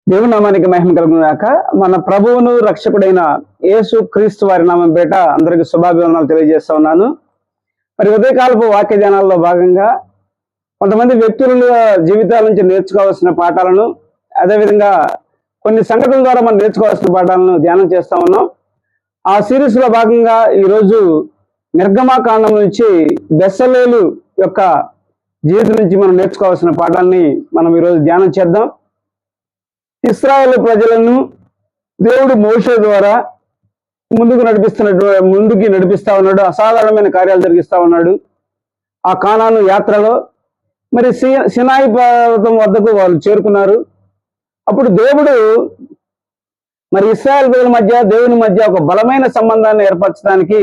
దేవుని నామానికి మహిమ కలుగును గాక. మన ప్రభువును రక్షకుడైన యేసు క్రీస్తు వారి నామం పేట అందరికి శుభాభివందనాలు తెలియజేస్తా ఉన్నాను. మరి ఉదయకాలపు వాక్య ధ్యానాల్లో భాగంగా కొంతమంది వ్యక్తుల జీవితాల నుంచి నేర్చుకోవాల్సిన పాఠాలను, అదేవిధంగా కొన్ని సంఘటనల ద్వారా మనం నేర్చుకోవాల్సిన పాఠాలను ధ్యానం చేస్తా ఉన్నాం. ఆ సిరీస్ లో భాగంగా ఈరోజు నిర్గమాకాండం నుంచి బెసలేలు యొక్క జీవితం నుంచి మనం నేర్చుకోవాల్సిన పాఠాలని మనం ఈరోజు ధ్యానం చేద్దాం. ఇశ్రాయేలు ప్రజలను దేవుడు మోషే ద్వారా ముందుకి నడిపిస్తా ఉన్నాడు. అసాధారణమైన కార్యాలు జరిగిస్తా ఉన్నాడు. ఆ కానాను యాత్రలో మరి సినాయి పర్వతం వద్దకు వాళ్ళు చేరుకున్నారు. అప్పుడు దేవుడు మరి ఇశ్రాయేలు ప్రజల మధ్య దేవుని మధ్య ఒక బలమైన సంబంధాన్ని ఏర్పరచడానికి,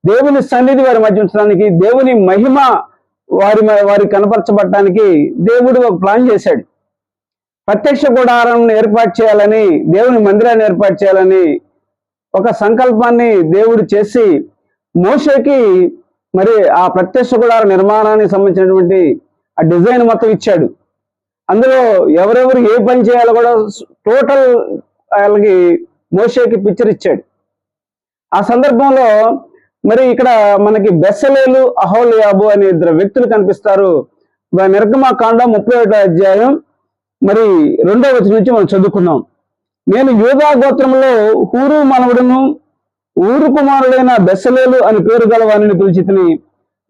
దేవుని సన్నిధి వారి మధ్య ఉంచడానికి, దేవుని మహిమ వారి కనపరచబడటానికి దేవుడు ఒక ప్లాన్ చేశాడు. ప్రత్యక్ష గుడారం ఏర్పాటు చేయాలని, దేవుని మందిరాన్ని ఏర్పాటు చేయాలని ఒక సంకల్పాన్ని దేవుడు చేసి మోషేకి మరి ఆ ప్రత్యక్ష గుడార నిర్మాణానికి సంబంధించినటువంటి ఆ డిజైన్ మొత్తం ఇచ్చాడు. అందులో ఎవరెవరు ఏ పని చేయాలో కూడా టోటల్ వాళ్ళకి మోషేకి పిక్చర్ ఇచ్చాడు. ఆ సందర్భంలో మరి ఇక్కడ మనకి బెసలేలు, అహోలియాబు అనే ఇద్దరు వ్యక్తులు కనిపిస్తారు. నిర్గమాకాండం 31వ అధ్యాయం మరి 2వ వచనం నుంచి మనం చదువుకున్నాం. నేను యూదా గోత్రంలో హూరు మనవడును ఊరు కుమారుడైన బెసలేలు అని పేరు గల వారిని పిలిచితిని.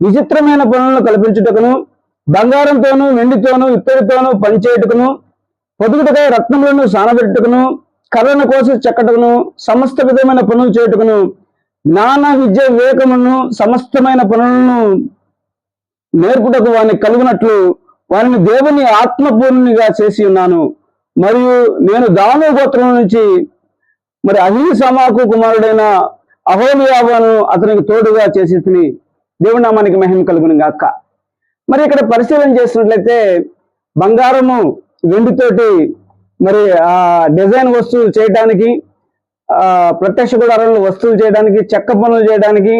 విచిత్రమైన పనులను కల్పించుటకును, బంగారంతోనూ వెండితోనూ ఇత్తడితోనూ పనిచేయుటకును, పొదుగుటకై రత్నములను సానబెట్టుటకును, కర్రను కోసి చెక్కటకును, సమస్త విధమైన పనులు చేయుటకును, జ్ఞాన విద్య వివేకమును సమస్తమైన పనులను నేర్పుటకు వారిని కలుగునట్లు వారిని దేవుని ఆత్మపూర్ణిగా చేసి ఉన్నాను. మరియు నేను దాను గోత్రం నుంచి మరి అహీసమాకు కుమారుడైన అహోలియాబును అతనికి తోడుగా చేసి తిని. దేవుని నామానికి మహిమ కలుగును గాక. మరి ఇక్కడ పరిశీలన చేసినట్లయితే బంగారము వెండితోటి మరి ఆ డిజైన్ వస్తువులు చేయడానికి, ప్రత్యక్ష గుడారంలో వస్తువులు చేయడానికి, చెక్క పనులు చేయడానికి,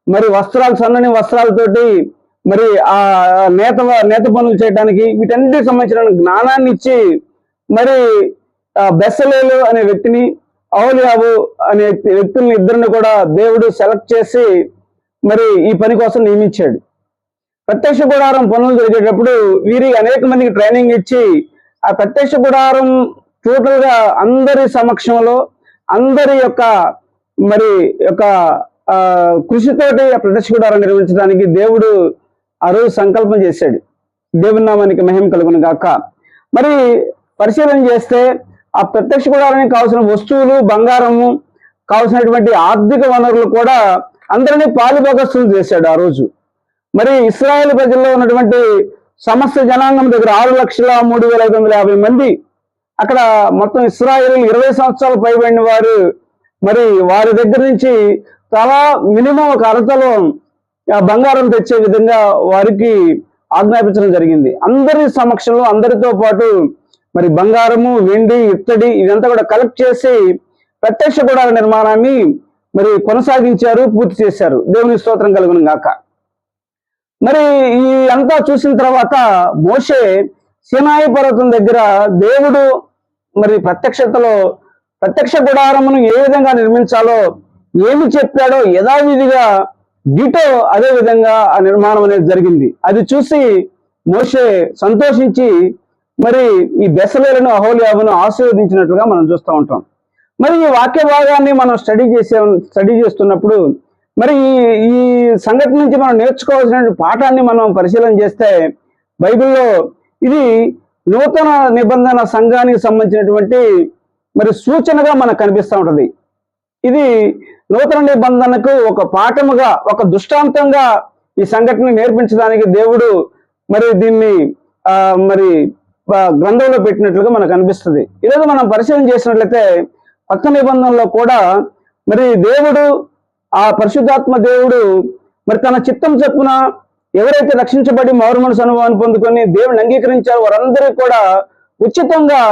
మరి వస్త్రాలు సన్నని వస్త్రాలతోటి మరి ఆ నేత పనులు చేయడానికి, వీటన్నిటికి సంబంధించిన జ్ఞానాన్ని ఇచ్చి మరి బెసలేలు అనే వ్యక్తిని, అహోలియాబు అనే వ్యక్తుల్ని ఇద్దరిని కూడా దేవుడు సెలెక్ట్ చేసి మరి ఈ పని కోసం నియమించాడు. ప్రత్యక్ష గుడారం పనులు జరిగేటప్పుడు వీరికి అనేక మందికి ట్రైనింగ్ ఇచ్చి ఆ ప్రత్యక్ష గుడారం టోటల్ గా అందరి సమక్షంలో అందరి యొక్క మరి యొక్క కృషితోటి ఆ ప్రత్యక్ష గుడారం నిర్వహించడానికి దేవుడు ఆ రోజు సంకల్పం చేశాడు. దేవుని నామానికి మహిమ కలుగును గాక. మరి పరిశీలన చేస్తే ఆ ప్రత్యక్ష గుడారానికి కావాల్సిన వస్తువులు, బంగారము, కావాల్సినటువంటి ఆర్థిక వనరులు కూడా అందరినీ పాలుభాగస్తులు చేశాడు ఆ రోజు. మరి ఇశ్రాయేల్ ప్రజల్లో ఉన్నటువంటి సమస్త జనాంగం దగ్గర 6,03,550 మంది, అక్కడ మొత్తం ఇశ్రాయేలు 20 సంవత్సరాలు పైబడిన వారు, మరి వారి దగ్గర నుంచి చాలా మినిమం ఒక అరతలో బంగారం తెచ్చే విధంగా వారికి ఆజ్ఞాపించడం జరిగింది. అందరి సమక్షంలో అందరితో పాటు మరి బంగారము, వెండి, ఇత్తడి ఇదంతా కూడా కలెక్ట్ చేసి ప్రత్యక్ష గుడార నిర్మాణాన్ని మరి కొనసాగించారు, పూర్తి చేశారు. దేవుని స్తోత్రం కలుగును గాక. మరి ఈ అంతా చూసిన తర్వాత మోషే సినాయి పర్వతం దగ్గర దేవుడు మరి ప్రత్యక్ష గుడారమును ఏ విధంగా నిర్మించాలో ఏమి చెప్పాడో యథావిధిగా డిటో అదే విధంగా ఆ నిర్మాణం అనేది జరిగింది. అది చూసి మోషే సంతోషించి మరి ఈ బెసలేలను, అహోలియాబును ఆశీర్వదించినట్లుగా మనం చూస్తూ ఉంటాం. మరి ఈ వాక్య భాగాన్ని మనం స్టడీ చేస్తున్నప్పుడు మరి ఈ సంఘటన నుంచి మనం నేర్చుకోవాల్సిన పాఠాన్ని మనం పరిశీలన చేస్తే బైబిల్లో ఇది నూతన నిబంధన సంఘానికి సంబంధించినటువంటి మరి సూచనగా మనకు కనిపిస్తూ ఉంటుంది. ఇది నూతన నిబంధనకు ఒక పాఠముగా, ఒక దృష్టాంతంగా ఈ సంఘటన నేర్పించడానికి దేవుడు మరి దీన్ని మరి గ్రంథంలో పెట్టినట్లుగా మనకు అనిపిస్తుంది. ఈరోజు మనం పరిశీలన చేసినట్లయితే కొత్త నిబంధనలో కూడా మరి దేవుడు, ఆ పరిశుద్ధాత్మ దేవుడు మరి తన చిత్తం చొప్పున ఎవరైతే రక్షించబడి మారుమనసు అనుభవాన్ని పొందుకొని దేవుని అంగీకరించారో వారందరికీ కూడా ఉచితంగా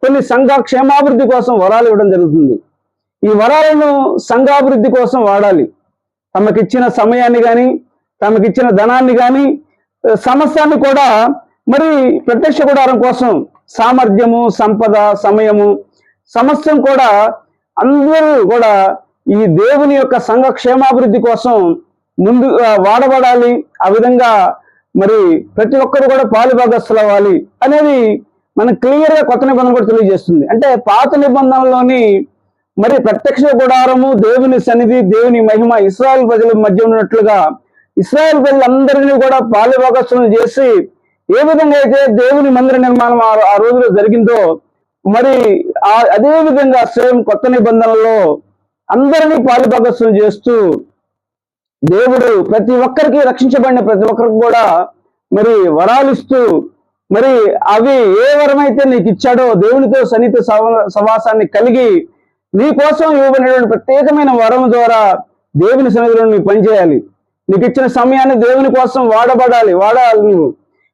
కొన్ని సంఘ క్షేమాభివృద్ధి కోసం వరాలు ఇవ్వడం జరుగుతుంది. ఈ వరాలను సంఘాభివృద్ధి కోసం వాడాలి. తమకిచ్చిన సమయాన్ని కానీ, తమకిచ్చిన ధనాన్ని కానీ, సమస్యాన్ని కూడా మరి ప్రత్యక్ష గుడారం కోసం సామర్థ్యము, సంపద, సమయము, సమస్తం కూడా అందరూ కూడా ఈ దేవుని యొక్క సంఘ క్షేమాభివృద్ధి కోసం ముందు వాడబడాలి. ఆ విధంగా మరి ప్రతి ఒక్కరు కూడా పాలుభాగస్తులు అవ్వాలి అనేది మనం క్లియర్గా కొత్త నిబంధన కూడా తెలియజేస్తుంది. అంటే పాత నిబంధనలోని మరి ప్రత్యక్ష గుడారము, దేవుని సన్నిధి, దేవుని మహిమ ఇశ్రాయేలు ప్రజల మధ్య ఉన్నట్లుగా ఇశ్రాయేలు ప్రజలందరినీ కూడా పాలుభాగస్తులను చేసి ఏ విధంగా అయితే దేవుని మందిర నిర్మాణం ఆ రోజులో జరిగిందో మరి అదే విధంగా సేమ్ కొత్త నిబంధనలో అందరినీ పాలుభాగస్తులను చేస్తూ దేవుడు ప్రతి ఒక్కరికి, రక్షించబడిన ప్రతి ఒక్కరికి కూడా మరి వరాలిస్తూ మరి అవి ఏ వరమైతే నీకు ఇచ్చాడో దేవునితో సన్నిహిత సవాసాన్ని కలిగి నీ కోసం ఇవ్వబడినటువంటి ప్రత్యేకమైన వరం ద్వారా దేవుని సన్నిధిలో నువ్వు పనిచేయాలి. నీకు ఇచ్చిన సమయాన్ని దేవుని కోసం వాడాలి నువ్వు.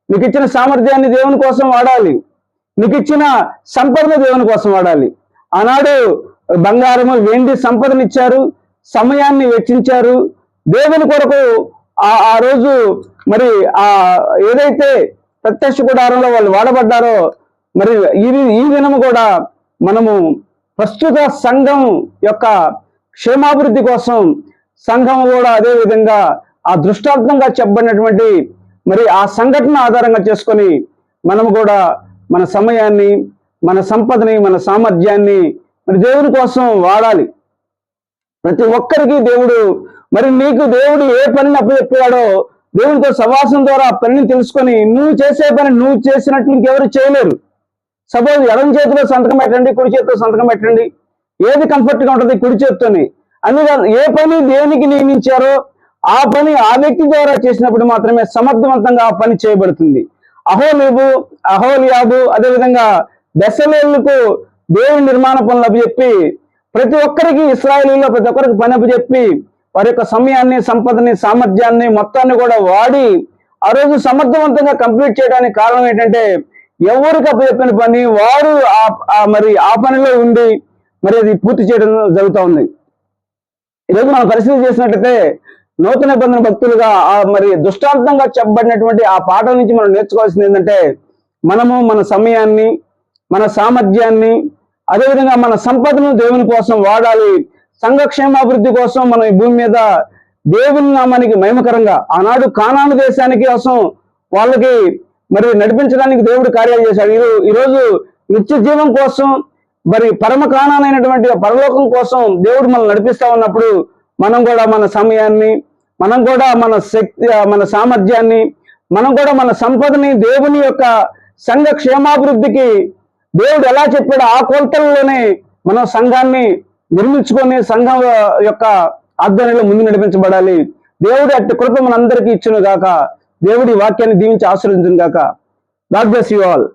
నీకు ఇచ్చిన సామర్థ్యాన్ని దేవుని కోసం వాడాలి. నీకు ఇచ్చిన సంపదను దేవుని కోసం వాడాలి. ఆనాడు బంగారము, వెండి సంపదనిచ్చారు, సమయాన్ని వెచ్చించారు దేవుని కొరకు. ఆ రోజు మరి ఏదైతే ప్రత్యక్ష గుడారంలో వాళ్ళు వాడబడ్డారో మరి ఈ దినము కూడా మనము ప్రస్తుత సంఘం యొక్క క్షేమాభివృద్ధి కోసం సంఘం కూడా అదే విధంగా ఆ దృష్టాంతంగా చెప్పబడినటువంటి మరి ఆ సంఘటన ఆధారంగా చేసుకొని మనము కూడా మన సమయాన్ని, మన సంపదని, మన సామర్థ్యాన్ని మరి దేవుని కోసం వాడాలి. ప్రతి ఒక్కరికి దేవుడు మరి నీకు దేవుడు ఏ పనిని అప్పచెప్పాడో దేవునితో సవాసం ద్వారా ఆ పనిని తెలుసుకొని నువ్వు చేసే పని నువ్వు చేసినట్లు ఇంకెవరు చేయలేరు. సపోజ్ ఎడం చేతిలో సంతకం పెట్టండి, కుడి చేతితో సంతకం పెట్టండి, ఏది కంఫర్ట్గా ఉంటుంది కుడి చేతితోని. అందుకని ఏ పని దేనికి నియమించారో ఆ పని ఆ వ్యక్తి ద్వారా చేసినప్పుడు మాత్రమే సమర్థవంతంగా ఆ పని చేయబడుతుంది. అహోలియాబు అదేవిధంగా బెసలేళ్లకు దేవుని నిర్మాణ పనులు అప్పచెప్పి ప్రతి ఒక్కరికి, ఇశ్రాయేలీలో ప్రతి ఒక్కరికి పని అప్పచెప్పి వారి యొక్క సమయాన్ని, సంపదని, సామర్థ్యాన్ని మొత్తాన్ని కూడా వాడి ఆ రోజు సమర్థవంతంగా కంప్లీట్ చేయడానికి కారణం ఏంటంటే ఎవరికి అప్పచెప్పిన పని వారు మరి ఆ పనిలో ఉండి మరి అది పూర్తి చేయడం జరుగుతూ ఉంది. ఈరోజు మనం పరిశీలన చేసినట్లయితే నూతన నిబంధన భక్తులుగా మరి దృష్టాంతంగా చెప్పబడినటువంటి ఆ పాఠం నుంచి మనం నేర్చుకోవాల్సింది ఏంటంటే మనము మన సమయాన్ని, మన సామర్థ్యాన్ని, అదేవిధంగా మన సంపదను దేవుని కోసం వాడాలి. సంఘ క్షేమాభివృద్ధి కోసం మనం ఈ భూమి మీద దేవుని నామానికి మహిమకరంగా ఆనాడు కానాను దేశానికి కోసం వాళ్ళకి మరి నడిపించడానికి దేవుడు కార్యాలు చేశాడు. ఈరోజు నిత్య జీవం కోసం మరి పరమ కానానైనటువంటి పరలోకం కోసం దేవుడు మనం నడిపిస్తా ఉన్నప్పుడు మనం కూడా మన సమయాన్ని, మనం కూడా మన శక్తి, మన సామర్థ్యాన్ని, మనం కూడా మన సంపదని దేవుని యొక్క సంఘ క్షేమాభివృద్ధికి దేవుడు ఎలా చెప్పాడో ఆ కొలతల్లోనే మనం సంఘాన్ని నిర్మించుకొని సంఘం యొక్క ఆధ్వర్యంలో ముందు నడిపించబడాలి. దేవుడు అట్టి కృప మనందరికీ ఇచ్చును గాక. దేవుడి వాక్యాన్ని దీవించి ఆశీర్వదించును గాక. God bless you all.